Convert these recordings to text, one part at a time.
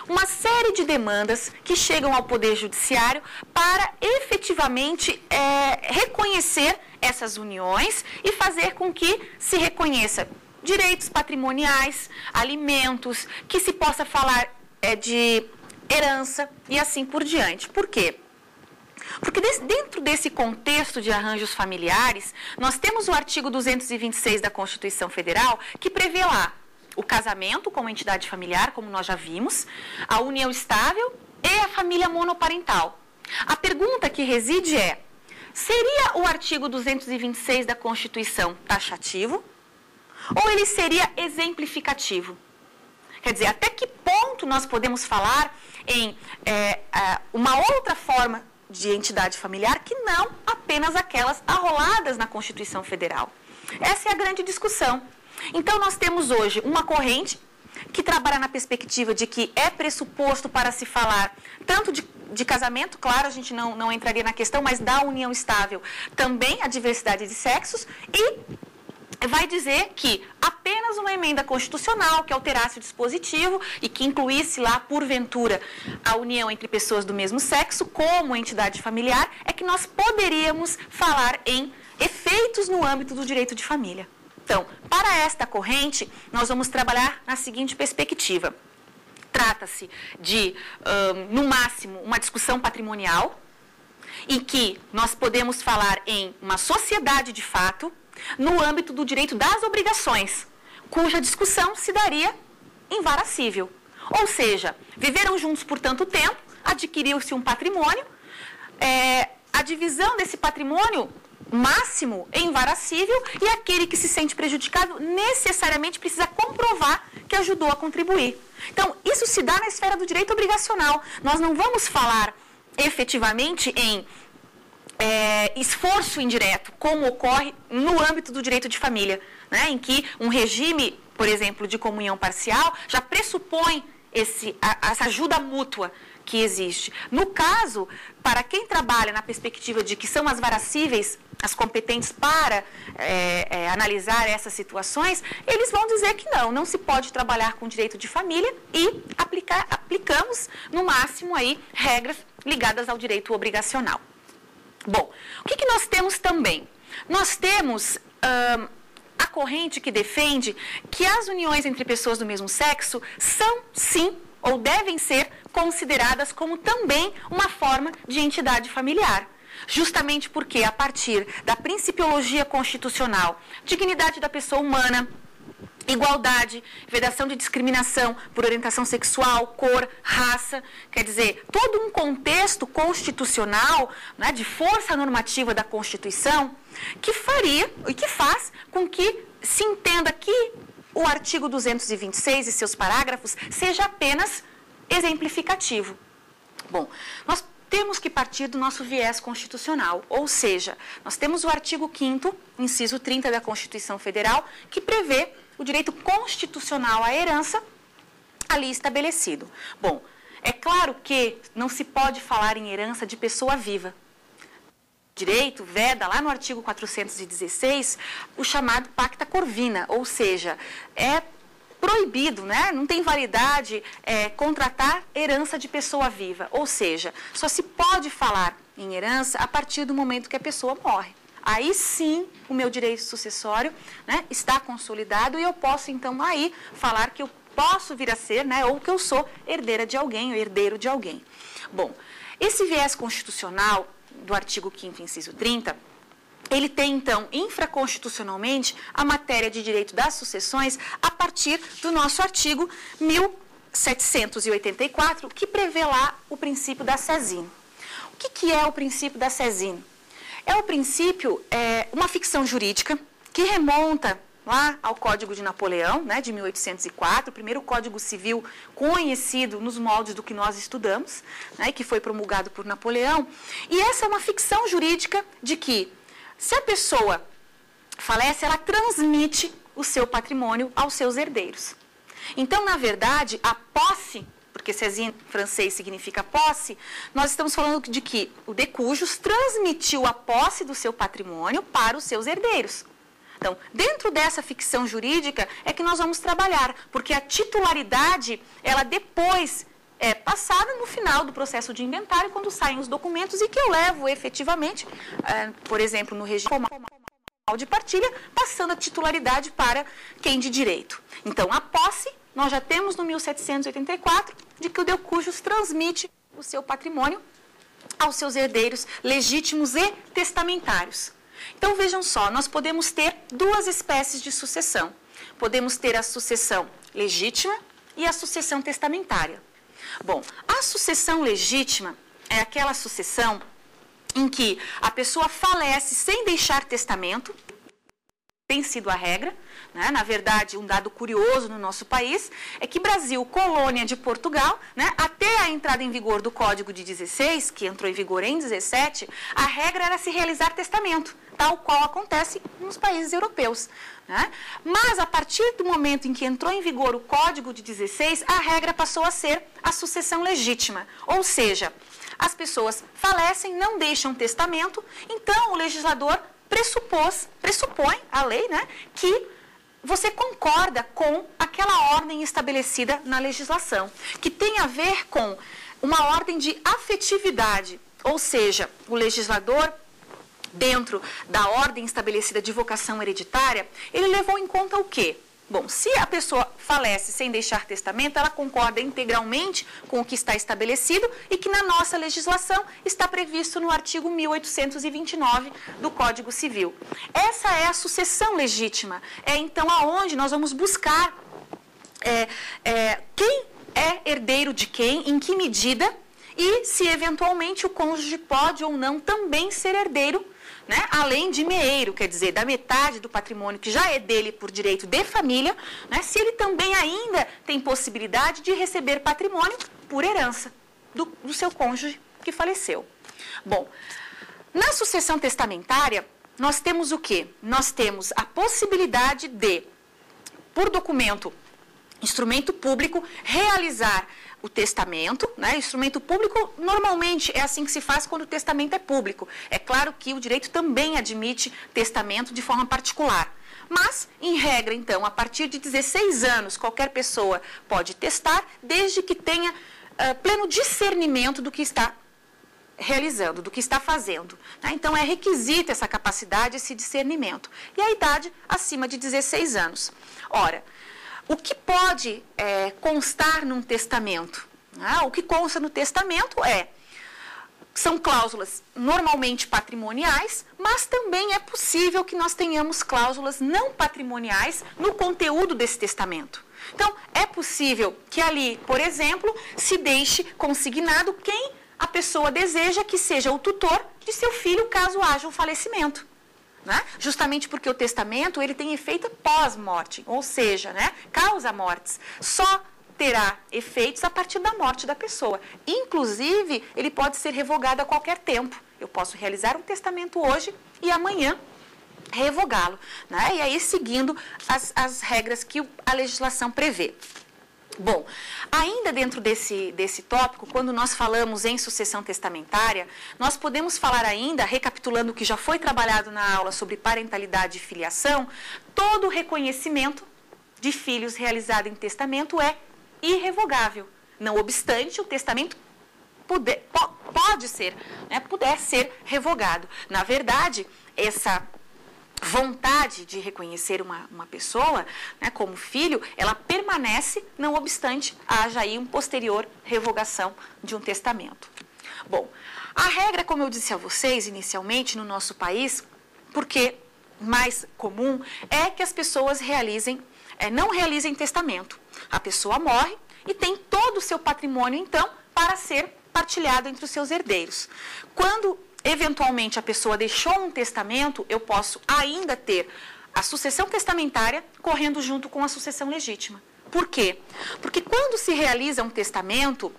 uma série de demandas que chegam ao Poder Judiciário para efetivamente reconhecer essas uniões e fazer com que se reconheça direitos patrimoniais, alimentos, que se possa falar de herança e assim por diante. Por quê? Porque dentro desse contexto de arranjos familiares, nós temos o artigo 226 da Constituição Federal, que prevê lá o casamento como entidade familiar, como nós já vimos, a união estável e a família monoparental. A pergunta que reside é, seria o artigo 226 da Constituição taxativo ou ele seria exemplificativo? Quer dizer, até que ponto nós podemos falar em uma outra forma de entidade familiar que não apenas aquelas arroladas na Constituição Federal? Essa é a grande discussão. Então, nós temos hoje uma corrente que trabalha na perspectiva de que é pressuposto para se falar tanto de casamento, claro, a gente não entraria na questão, mas da união estável também a diversidade de sexos, e vai dizer que apenas uma emenda constitucional que alterasse o dispositivo e que incluísse lá, porventura, a união entre pessoas do mesmo sexo como entidade familiar, é que nós poderíamos falar em efeitos no âmbito do direito de família. Então, para esta corrente, nós vamos trabalhar na seguinte perspectiva. Trata-se de, no máximo, uma discussão patrimonial, em que nós podemos falar em uma sociedade de fato, no âmbito do direito das obrigações, cuja discussão se daria em vara civil. Ou seja, viveram juntos por tanto tempo, adquiriu-se um patrimônio, a divisão desse patrimônio máximo em vara civil, e aquele que se sente prejudicado necessariamente precisa comprovar que ajudou a contribuir. Então, isso se dá na esfera do direito obrigacional. Nós não vamos falar efetivamente em esforço indireto, como ocorre no âmbito do direito de família, né, em que um regime, por exemplo, de comunhão parcial, já pressupõe essa ajuda mútua que existe. No caso, para quem trabalha na perspectiva de que são as varas cíveis as competentes para analisar essas situações, eles vão dizer que não se pode trabalhar com direito de família e aplicamos, no máximo, aí, regras ligadas ao direito obrigacional. Bom, o que nós temos também? Nós temos a corrente que defende que as uniões entre pessoas do mesmo sexo são, sim, ou devem ser consideradas como também uma forma de entidade familiar. Justamente porque, a partir da principiologia constitucional, dignidade da pessoa humana, igualdade, vedação de discriminação por orientação sexual, cor, raça, quer dizer, todo um contexto constitucional, né, de força normativa da Constituição, que faria e que faz com que se entenda que o artigo 226 e seus parágrafos seja apenas exemplificativo. Bom, nós temos que partir do nosso viés constitucional, ou seja, nós temos o artigo 5º, inciso 30 da Constituição Federal, que prevê o direito constitucional à herança ali estabelecido. Bom, é claro que não se pode falar em herança de pessoa viva. Direito veda lá no artigo 416 o chamado pacta corvina, ou seja, é proibido, né? Não tem validade contratar herança de pessoa viva, ou seja, só se pode falar em herança a partir do momento que a pessoa morre. Aí sim o meu direito sucessório, né, está consolidado e eu posso então aí falar que eu posso vir a ser, né, ou que eu sou herdeira de alguém ou herdeiro de alguém. Bom, esse viés constitucional do artigo 5º, inciso 30, ele tem, então, infraconstitucionalmente, a matéria de direito das sucessões a partir do nosso artigo 1784, que prevê lá o princípio da sésine. O que é o princípio da sésine? É o princípio, uma ficção jurídica que remonta lá ao Código de Napoleão, né, de 1804, o primeiro Código Civil conhecido nos moldes do que nós estudamos, né, que foi promulgado por Napoleão. E essa é uma ficção jurídica de que, se a pessoa falece, ela transmite o seu patrimônio aos seus herdeiros. Então, na verdade, a posse, porque sésine em francês significa posse, nós estamos falando de que o de cujus transmitiu a posse do seu patrimônio para os seus herdeiros. Então, dentro dessa ficção jurídica é que nós vamos trabalhar, porque a titularidade, ela depois é passada no final do processo de inventário, quando saem os documentos e que eu levo efetivamente, por exemplo, no regime formal de partilha, passando a titularidade para quem de direito. Então, a posse, nós já temos no 1784, de que o de cujos transmite o seu patrimônio aos seus herdeiros legítimos e testamentários. Então, vejam só, nós podemos ter duas espécies de sucessão. Podemos ter a sucessão legítima e a sucessão testamentária. Bom, a sucessão legítima é aquela sucessão em que a pessoa falece sem deixar testamento, tem sido a regra, né? Na verdade, um dado curioso no nosso país é que Brasil, colônia de Portugal, né? Até a entrada em vigor do Código de 16, que entrou em vigor em 17, a regra era se realizar testamento, tal qual acontece nos países europeus, né? Mas a partir do momento em que entrou em vigor o Código de 16, a regra passou a ser a sucessão legítima, ou seja, as pessoas falecem, não deixam testamento, então o legislador pressupõe a lei, né, que você concorda com aquela ordem estabelecida na legislação, que tem a ver com uma ordem de afetividade, ou seja, o legislador, dentro da ordem estabelecida de vocação hereditária, ele levou em conta o quê? Bom, se a pessoa falece sem deixar testamento, ela concorda integralmente com o que está estabelecido e que na nossa legislação está previsto no artigo 1829 do Código Civil. Essa é a sucessão legítima. É então aonde nós vamos buscar quem é herdeiro de quem, em que medida e se eventualmente o cônjuge pode ou não também ser herdeiro, né? Além de meeiro, quer dizer, da metade do patrimônio que já é dele por direito de família, né? Se ele também ainda tem possibilidade de receber patrimônio por herança do seu cônjuge que faleceu. Bom, na sucessão testamentária, nós temos o quê? Nós temos a possibilidade de, por documento, instrumento público, realizar o testamento, né? Instrumento público, normalmente, é assim que se faz quando o testamento é público. É claro que o direito também admite testamento de forma particular. Mas, em regra, então, a partir de 16 anos, qualquer pessoa pode testar, desde que tenha pleno discernimento do que está realizando, do que está fazendo, né? Então, é requisita essa capacidade, esse discernimento. E a idade acima de 16 anos. Ora, o que pode constar num testamento? Né? O que consta no testamento são cláusulas normalmente patrimoniais, mas também é possível que nós tenhamos cláusulas não patrimoniais no conteúdo desse testamento. Então, é possível que ali, por exemplo, se deixe consignado quem a pessoa deseja que seja o tutor de seu filho caso haja um falecimento. Né? Justamente porque o testamento ele tem efeito pós-morte, ou seja, né, causa mortes. Só terá efeitos a partir da morte da pessoa. Inclusive, ele pode ser revogado a qualquer tempo. Eu posso realizar um testamento hoje e amanhã revogá-lo, né? E aí seguindo as regras que a legislação prevê. Bom, ainda dentro desse tópico, quando nós falamos em sucessão testamentária, nós podemos falar ainda, recapitulando o que já foi trabalhado na aula sobre parentalidade e filiação, todo o reconhecimento de filhos realizado em testamento é irrevogável. Não obstante, o testamento pode ser, né, puder ser revogado. Na verdade, essa vontade de reconhecer uma pessoa, né, como filho, ela permanece, não obstante haja aí uma posterior revogação de um testamento. Bom, a regra, como eu disse a vocês inicialmente no nosso país, porque mais comum é que as pessoas não realizem testamento. A pessoa morre e tem todo o seu patrimônio, então, para ser partilhado entre os seus herdeiros. Quando eventualmente a pessoa deixou um testamento, eu posso ainda ter a sucessão testamentária correndo junto com a sucessão legítima. Por quê? Porque quando se realiza um testamento,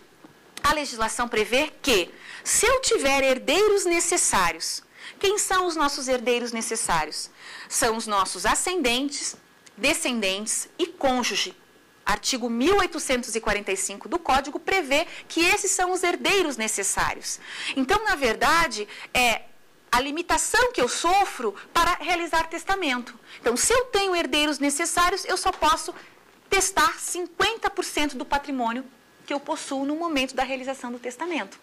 a legislação prevê que, se eu tiver herdeiros necessários, quem são os nossos herdeiros necessários? São os nossos ascendentes, descendentes e cônjuge. Artigo 1845 do Código prevê que esses são os herdeiros necessários. Então, na verdade, a limitação que eu sofro para realizar testamento. Então, se eu tenho herdeiros necessários, eu só posso testar 50% do patrimônio que eu possuo no momento da realização do testamento.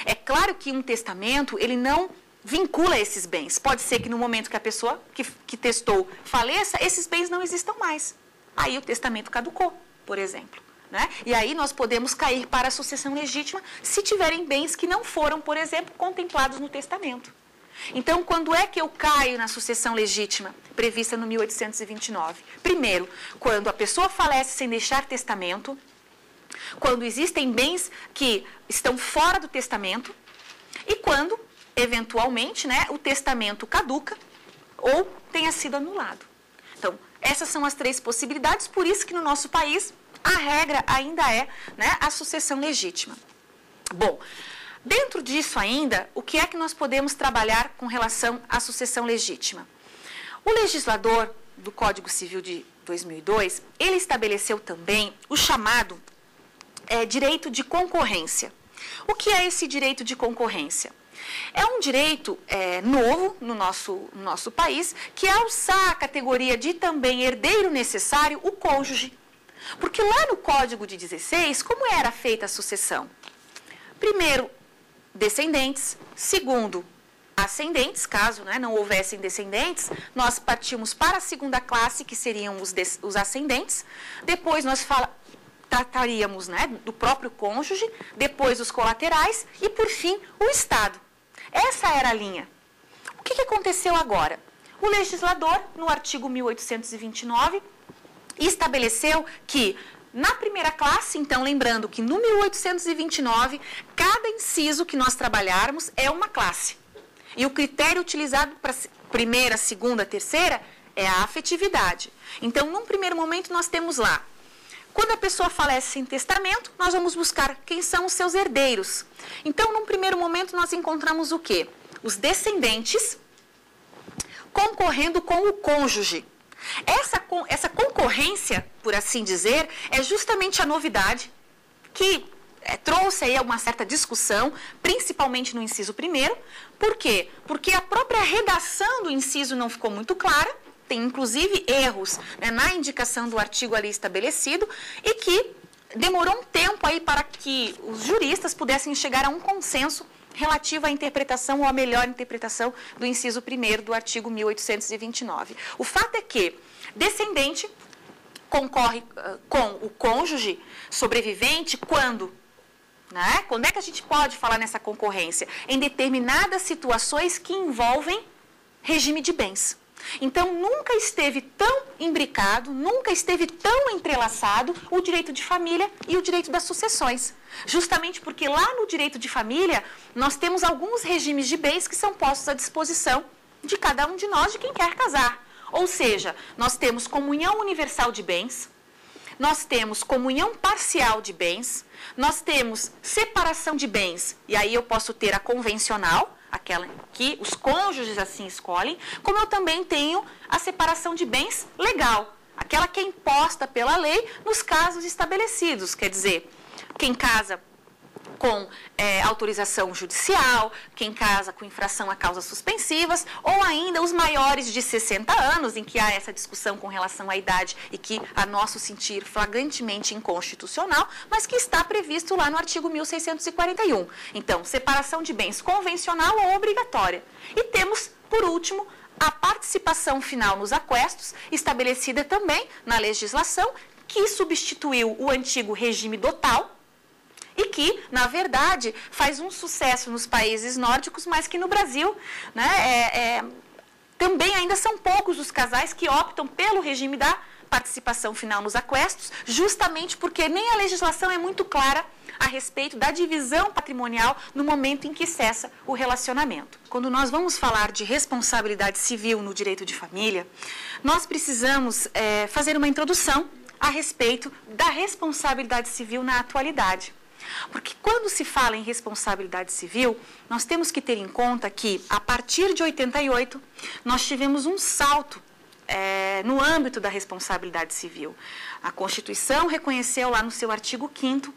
É claro que um testamento, ele não vincula esses bens. Pode ser que no momento que a pessoa que testou faleça, esses bens não existam mais. Aí o testamento caducou, por exemplo. Né? E aí nós podemos cair para a sucessão legítima se tiverem bens que não foram, por exemplo, contemplados no testamento. Então, quando é que eu caio na sucessão legítima prevista no 1829? Primeiro, quando a pessoa falece sem deixar testamento, quando existem bens que estão fora do testamento e quando, eventualmente, né, o testamento caduca ou tenha sido anulado. Então, essas são as três possibilidades, por isso que no nosso país a regra ainda é, né, a sucessão legítima. Bom, dentro disso ainda, o que é que nós podemos trabalhar com relação à sucessão legítima? O legislador do Código Civil de 2002, ele estabeleceu também o chamado direito de concorrência. O que é esse direito de concorrência? É um direito novo no nosso país, que é alçar a categoria de também herdeiro necessário o cônjuge. Porque lá no Código de 16, como era feita a sucessão? Primeiro, descendentes. Segundo, ascendentes. Caso, né, não houvessem descendentes, nós partimos para a segunda classe, que seriam os ascendentes. Depois nós trataríamos, né, do próprio cônjuge, depois os colaterais e, por fim, o Estado. Essa era a linha. O que aconteceu agora? O legislador, no artigo 1829, estabeleceu que, na primeira classe, então, lembrando que no 1829, cada inciso que nós trabalharmos é uma classe. E o critério utilizado para primeira, segunda, terceira é a afetividade. Então, num primeiro momento, nós temos lá, quando a pessoa falece sem testamento, nós vamos buscar quem são os seus herdeiros. Então, num primeiro momento, nós encontramos o quê? Os descendentes concorrendo com o cônjuge. Essa concorrência, por assim dizer, é justamente a novidade que trouxe aí uma certa discussão, principalmente no inciso 1º. Por quê? Porque a própria redação do inciso não ficou muito clara, tem inclusive erros, né, na indicação do artigo ali estabelecido e que demorou um tempo aí para que os juristas pudessem chegar a um consenso relativo à interpretação ou à melhor interpretação do inciso 1º do artigo 1829. O fato é que descendente concorre com o cônjuge sobrevivente quando? Né? Quando é que a gente pode falar nessa concorrência? Em determinadas situações que envolvem regime de bens. Então, nunca esteve tão imbricado, nunca esteve tão entrelaçado o direito de família e o direito das sucessões. Justamente porque lá no direito de família, nós temos alguns regimes de bens que são postos à disposição de cada um de nós, de quem quer casar. Ou seja, nós temos comunhão universal de bens, nós temos comunhão parcial de bens, nós temos separação de bens, e aí eu posso ter a convencional, aquela que os cônjuges assim escolhem, como eu também tenho a separação de bens legal, aquela que é imposta pela lei nos casos estabelecidos, quer dizer, quem casa com autorização judicial, quem casa com infração a causas suspensivas, ou ainda os maiores de 60 anos, em que há essa discussão com relação à idade e que, a nosso sentir, flagrantemente inconstitucional, mas que está previsto lá no artigo 1641. Então, separação de bens convencional ou obrigatória. E temos, por último, a participação final nos aquestos, estabelecida também na legislação, que substituiu o antigo regime dotal, e que, na verdade, faz um sucesso nos países nórdicos, mas que no Brasil, né, também ainda são poucos os casais que optam pelo regime da participação final nos aquestos, justamente porque nem a legislação é muito clara a respeito da divisão patrimonial no momento em que cessa o relacionamento. Quando nós vamos falar de responsabilidade civil no direito de família, nós precisamos fazer uma introdução a respeito da responsabilidade civil na atualidade. Porque quando se fala em responsabilidade civil, nós temos que ter em conta que, a partir de 88, nós tivemos um salto no âmbito da responsabilidade civil. A Constituição reconheceu lá no seu artigo 5º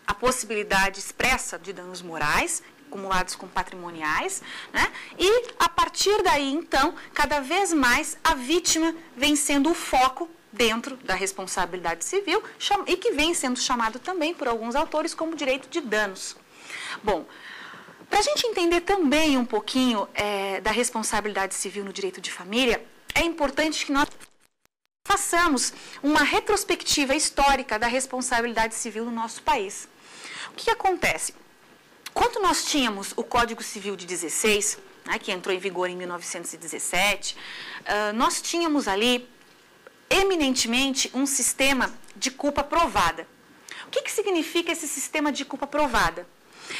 a possibilidade expressa de danos morais, acumulados com patrimoniais, né? E a partir daí, então, cada vez mais a vítima vem sendo o foco dentro da responsabilidade civil e que vem sendo chamado também por alguns autores como direito de danos. Bom, para a gente entender também um pouquinho da responsabilidade civil no direito de família, é importante que nós façamos uma retrospectiva histórica da responsabilidade civil no nosso país. O que acontece? Quando nós tínhamos o Código Civil de 16, né, que entrou em vigor em 1917, nós tínhamos ali, eminentemente, um sistema de culpa provada. O que significa esse sistema de culpa provada?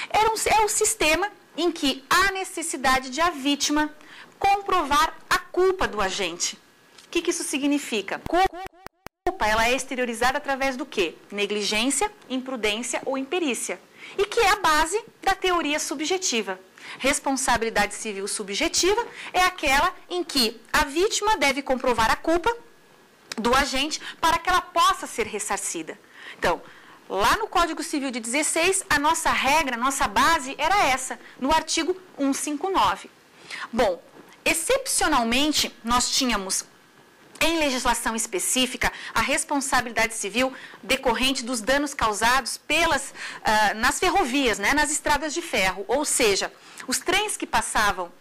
É um sistema em que há necessidade de a vítima comprovar a culpa do agente. O que isso significa? Culpa, ela é exteriorizada através do quê? Negligência, imprudência ou imperícia. E que é a base da teoria subjetiva. Responsabilidade civil subjetiva é aquela em que a vítima deve comprovar a culpa do agente para que ela possa ser ressarcida. Então, lá no Código Civil de 16, a nossa regra, a nossa base era essa, no artigo 159. Bom, excepcionalmente, nós tínhamos em legislação específica a responsabilidade civil decorrente dos danos causados nas ferrovias, né, nas estradas de ferro. Ou seja, os trens que passavam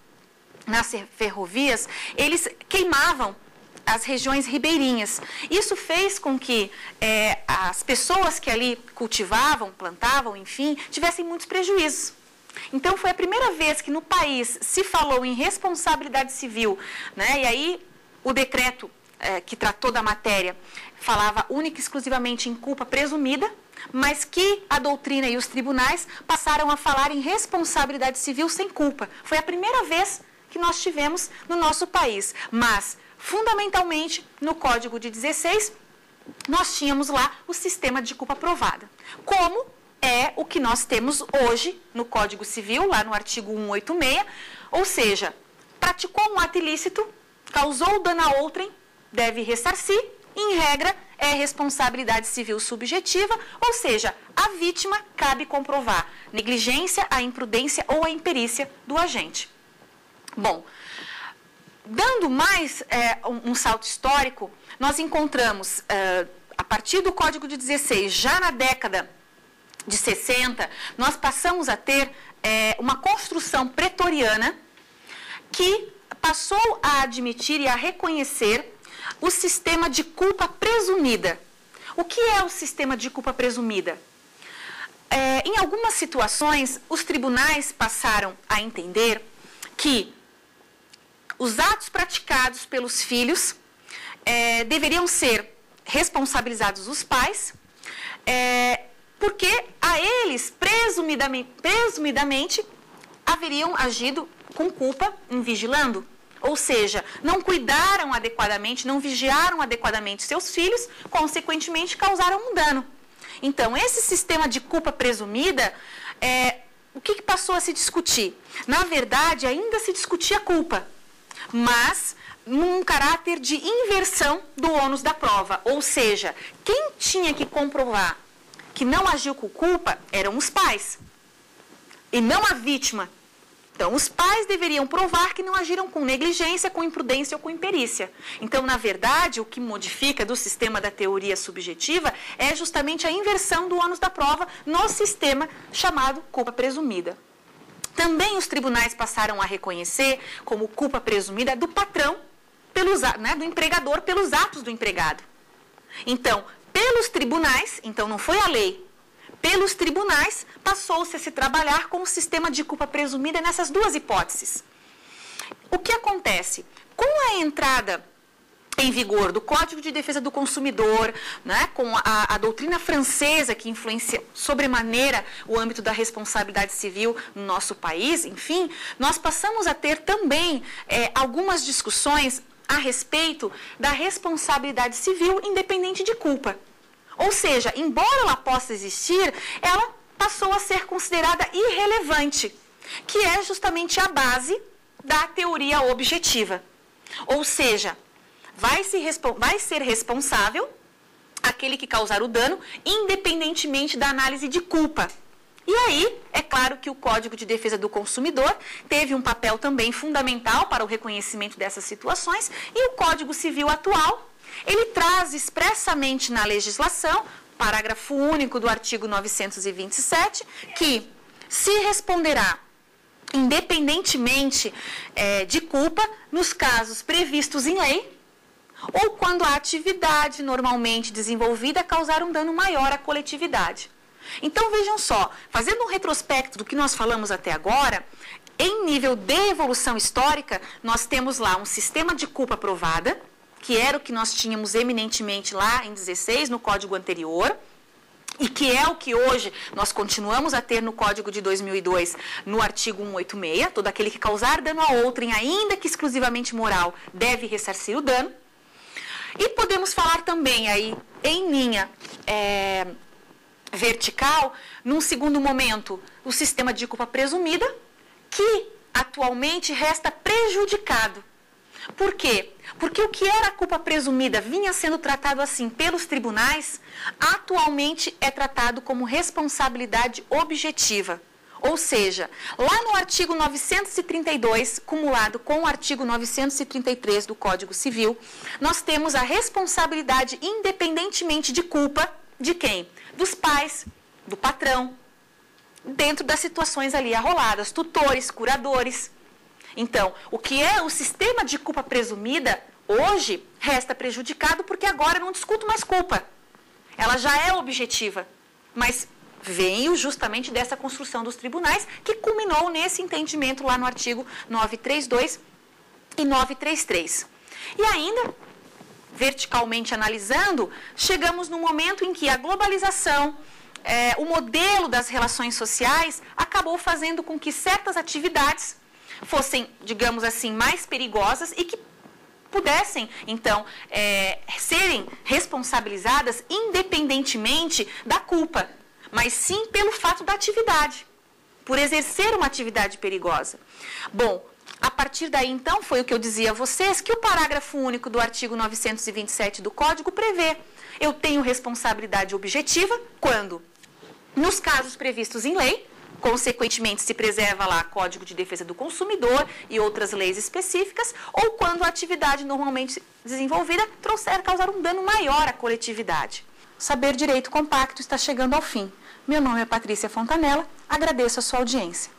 nas ferrovias, eles queimavam as regiões ribeirinhas. Isso fez com que as pessoas que ali cultivavam, plantavam, enfim, tivessem muitos prejuízos. Então, foi a primeira vez que no país se falou em responsabilidade civil, né? E aí o decreto que tratou da matéria falava única e exclusivamente em culpa presumida, mas que a doutrina e os tribunais passaram a falar em responsabilidade civil sem culpa. Foi a primeira vez que nós tivemos no nosso país, mas fundamentalmente, no Código de 16, nós tínhamos lá o sistema de culpa provada. Como é o que nós temos hoje no Código Civil, lá no artigo 186, ou seja, praticou um ato ilícito, causou dano a outrem, deve ressarcir, em regra, é responsabilidade civil subjetiva, ou seja, a vítima cabe comprovar negligência, a imprudência ou a imperícia do agente. Bom, dando mais um salto histórico, nós encontramos, a partir do Código de 16, já na década de 60, nós passamos a ter uma construção pretoriana que passou a admitir e a reconhecer o sistema de culpa presumida. O que é o sistema de culpa presumida? Em algumas situações, os tribunais passaram a entender que os atos praticados pelos filhos deveriam ser responsabilizados os pais, porque a eles, presumidamente, haveriam agido com culpa em vigilando. Ou seja, não cuidaram adequadamente, não vigiaram adequadamente seus filhos, consequentemente causaram um dano. Então, esse sistema de culpa presumida, o que passou a se discutir? Na verdade, ainda se discutia a culpa, mas num caráter de inversão do ônus da prova. Ou seja, quem tinha que comprovar que não agiu com culpa eram os pais, e não a vítima. Então, os pais deveriam provar que não agiram com negligência, com imprudência ou com imperícia. Então, na verdade, o que modifica do sistema da teoria subjetiva é justamente a inversão do ônus da prova no sistema chamado culpa presumida. Também os tribunais passaram a reconhecer como culpa presumida do patrão, do empregador, pelos atos do empregado. Então, pelos tribunais, então não foi a lei, pelos tribunais passou-se a se trabalhar com o sistema de culpa presumida nessas duas hipóteses. O que acontece? Com a entrada em vigor do Código de Defesa do Consumidor, né, com a doutrina francesa que influencia sobremaneira o âmbito da responsabilidade civil no nosso país, enfim, nós passamos a ter também algumas discussões a respeito da responsabilidade civil independente de culpa. Ou seja, embora ela possa existir, ela passou a ser considerada irrelevante, que é justamente a base da teoria objetiva. Ou seja, vai ser responsável aquele que causar o dano, independentemente da análise de culpa. E aí, é claro que o Código de Defesa do Consumidor teve um papel também fundamental para o reconhecimento dessas situações, e o Código Civil atual, ele traz expressamente na legislação, parágrafo único do artigo 927, que se responderá independentemente de culpa nos casos previstos em lei, ou quando a atividade normalmente desenvolvida causar um dano maior à coletividade. Então, vejam só, fazendo um retrospecto do que nós falamos até agora, em nível de evolução histórica, nós temos lá um sistema de culpa provada, que era o que nós tínhamos eminentemente lá em 16, no Código anterior, e que é o que hoje nós continuamos a ter no Código de 2002, no artigo 186, todo aquele que causar dano a outrem, ainda que exclusivamente moral, deve ressarcir o dano. E podemos falar também aí, em linha vertical, num segundo momento, o sistema de culpa presumida, que atualmente resta prejudicado. Por quê? Porque o que era a culpa presumida vinha sendo tratado assim pelos tribunais, atualmente é tratado como responsabilidade objetiva. Ou seja, lá no artigo 932, cumulado com o artigo 933 do Código Civil, nós temos a responsabilidade independentemente de culpa de quem? Dos pais, do patrão, dentro das situações ali arroladas, tutores, curadores. Então, o que é o sistema de culpa presumida, hoje, resta prejudicado porque agora eu não discuto mais culpa. Ela já é objetiva, mas veio justamente dessa construção dos tribunais que culminou nesse entendimento lá no artigo 932 e 933. E ainda, verticalmente analisando, chegamos no momento em que a globalização, o modelo das relações sociais acabou fazendo com que certas atividades fossem, digamos assim, mais perigosas e que pudessem, então, serem responsabilizadas independentemente da culpa, mas sim pelo fato da atividade, por exercer uma atividade perigosa. Bom, a partir daí, então, foi o que eu dizia a vocês, que o parágrafo único do artigo 927 do Código prevê: eu tenho responsabilidade objetiva quando, nos casos previstos em lei, consequentemente se preserva lá Código de Defesa do Consumidor e outras leis específicas, ou quando a atividade normalmente desenvolvida causar um dano maior à coletividade. Saber Direito Compacto está chegando ao fim. Meu nome é Patrícia Fontanella, agradeço a sua audiência.